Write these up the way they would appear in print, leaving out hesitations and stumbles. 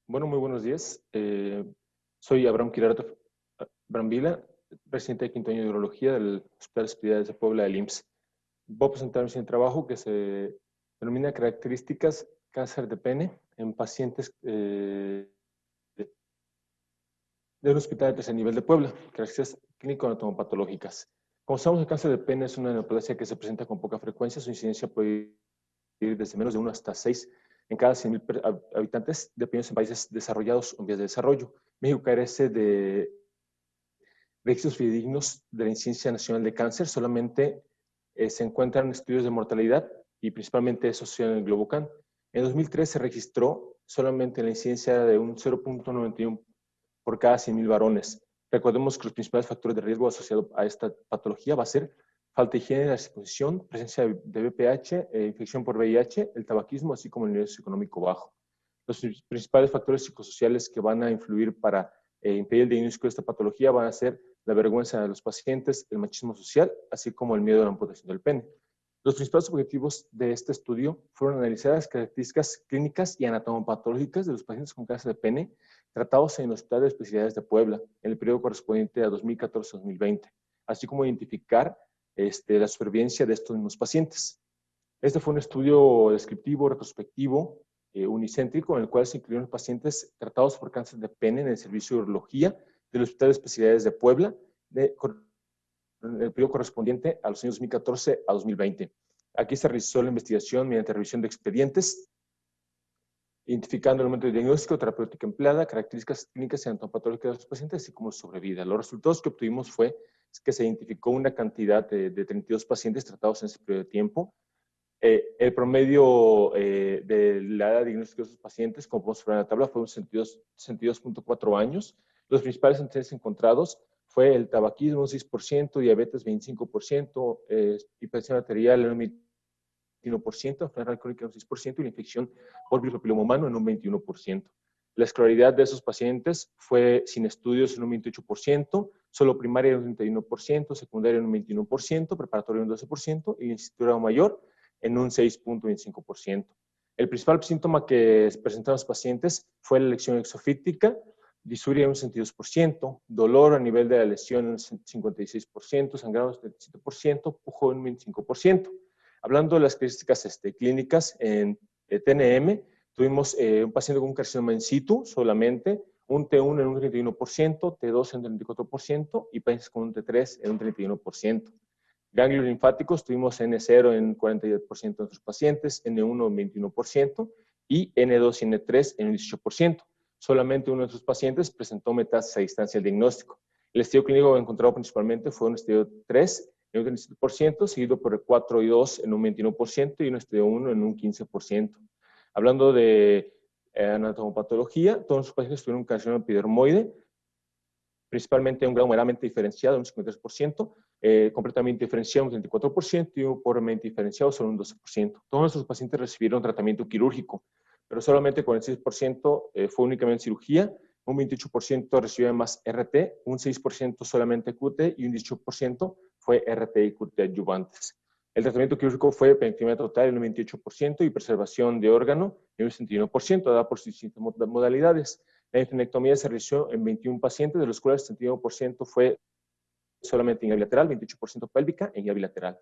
Bueno, muy buenos días. Soy Abraham Quirarte Brambila, presidente de quinto año de Urología del Hospital de Especialidades de Puebla del IMSS. Voy a presentar un trabajo que se denomina Características cáncer de pene en pacientes del Hospital de Tercer Nivel de Puebla, características clínico-anatomopatológicas. Como sabemos, el cáncer de pene es una neoplasia que se presenta con poca frecuencia. Su incidencia puede ir desde menos de 1 hasta 6 en cada 100,000 habitantes, dependiendo en países desarrollados o en vías de desarrollo. México carece de registros fidedignos de la incidencia nacional de cáncer. Solamente se encuentran estudios de mortalidad y principalmente eso en el Globocan. En 2003 se registró solamente la incidencia de un 0.91 por cada 100,000 varones. Recordemos que los principales factores de riesgo asociados a esta patología va a ser falta de higiene de la exposición, presencia de VPH, infección por VIH, el tabaquismo, así como el nivel socioeconómico bajo. Los principales factores psicosociales que van a influir para impedir el diagnóstico de esta patología van a ser la vergüenza de los pacientes, el machismo social, así como el miedo a la amputación del pene. Los principales objetivos de este estudio fueron analizar las características clínicas y anatomopatológicas de los pacientes con cáncer de pene tratados en el Hospital de Especialidades de Puebla en el periodo correspondiente a 2014-2020, así como identificar la supervivencia de estos mismos pacientes. Este fue un estudio descriptivo, retrospectivo, unicéntrico, en el cual se incluyeron pacientes tratados por cáncer de pene en el servicio de urología del Hospital de Especialidades de Puebla, en el periodo correspondiente a los años 2014 a 2020. Aquí se realizó la investigación mediante revisión de expedientes, identificando el momento de diagnóstico, terapéutica empleada, características clínicas y anatomopatológicas de los pacientes, así como sobrevida. Los resultados que obtuvimos fue que se identificó una cantidad de 32 pacientes tratados en ese periodo de tiempo. El promedio de la edad de diagnóstico de esos pacientes, como podemos ver en la tabla, fue un 62.4 años. Los principales antecedentes encontrados fue el tabaquismo, un 6%, diabetes, 25%, hipertensión arterial, en un 21%, enfermedad crónica, un 6%, y la infección por virus papiloma humano, en un 21%. La escolaridad de esos pacientes fue sin estudios en un 28%, solo primaria en un 31%, secundaria en un 21%, preparatoria en un 12% y licenciatura mayor en un 6.25%. El principal síntoma que presentaron los pacientes fue la lesión exofítica, disuria en un 62%, dolor a nivel de la lesión en un 56%, sangrado en un 37%, pujo en un 25%. Hablando de las características clínicas en TNM, tuvimos un paciente con un carcinoma in situ solamente, un T1 en un 31%, T2 en un 34% y pacientes con un T3 en un 31%. Ganglios linfáticos tuvimos N0 en 42% de nuestros pacientes, N1 en 21% y N2 y N3 en un 18%. Solamente uno de nuestros pacientes presentó metástasis a distancia del diagnóstico. El estudio clínico encontrado principalmente fue un estudio 3 en un 37%, seguido por el 4 y 2 en un 21% y un estudio 1 en un 15%. Hablando de anatomopatología, todos los pacientes tuvieron un carcinoma epidermoide, principalmente un grado meramente diferenciado, un 53%, completamente diferenciado, un 34%, y un pobremente diferenciado, solo un 12%. Todos nuestros pacientes recibieron tratamiento quirúrgico, pero solamente 46% fue únicamente cirugía, un 28% recibió más RT, un 6% solamente QT y un 18% fue RT y QT adyuvantes. El tratamiento quirúrgico fue penectomía total en un 28% y preservación de órgano en un 61%, dada por sus distintas modalidades. La linfadectomía se realizó en 21 pacientes, de los cuales el 71% fue solamente en vía bilateral, 28% pélvica en vía bilateral.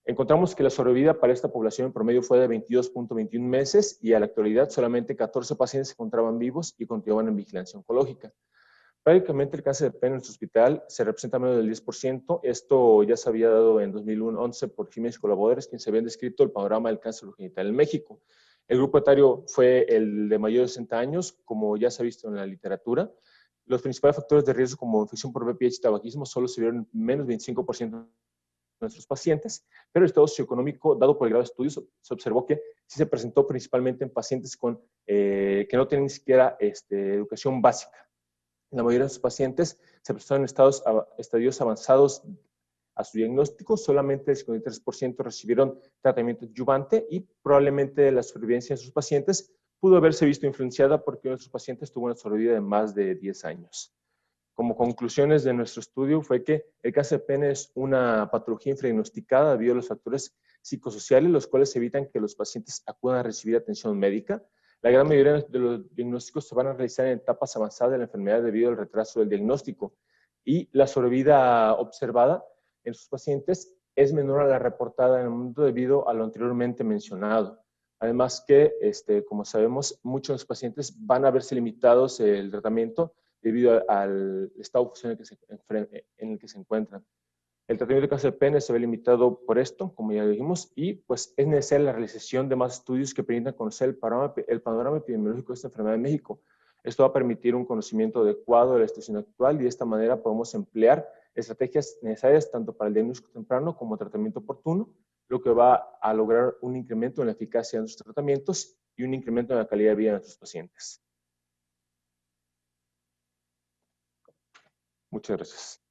Encontramos que la sobrevida para esta población en promedio fue de 22.21 meses y a la actualidad solamente 14 pacientes se encontraban vivos y continuaban en vigilancia oncológica. Prácticamente el cáncer de pene en nuestro hospital se representa menos del 10%. Esto ya se había dado en 2011 por Jiménez y colaboradores, quienes se habían descrito el panorama del cáncer genital en México. El grupo etario fue el de mayores de 60 años, como ya se ha visto en la literatura. Los principales factores de riesgo, como infección por VPH y tabaquismo, solo se vieron menos del 25% de nuestros pacientes, pero el estado socioeconómico, dado por el grado de estudios, se observó que sí se presentó principalmente en pacientes que no tienen ni siquiera educación básica. La mayoría de los pacientes se presentaron en estadios avanzados a su diagnóstico, solamente el 53% recibieron tratamiento adyuvante y probablemente la supervivencia de sus pacientes pudo haberse visto influenciada porque nuestros pacientes tuvo una sobrevida de más de 10 años. Como conclusiones de nuestro estudio fue que el cáncer de pene es una patología infradiagnosticada debido a los factores psicosociales, los cuales evitan que los pacientes acudan a recibir atención médica. La gran mayoría de los diagnósticos se van a realizar en etapas avanzadas de la enfermedad debido al retraso del diagnóstico y la sobrevida observada en sus pacientes es menor a la reportada en el mundo debido a lo anteriormente mencionado. Además que, como sabemos, muchos de los pacientes van a verse limitados el tratamiento debido al estado funcional en el que se encuentran. El tratamiento de cáncer de pene se ve limitado por esto, como ya dijimos, y pues es necesaria la realización de más estudios que permitan conocer el panorama epidemiológico de esta enfermedad en México. Esto va a permitir un conocimiento adecuado de la situación actual y de esta manera podemos emplear estrategias necesarias tanto para el diagnóstico temprano como tratamiento oportuno, lo que va a lograr un incremento en la eficacia de nuestros tratamientos y un incremento en la calidad de vida de nuestros pacientes. Muchas gracias.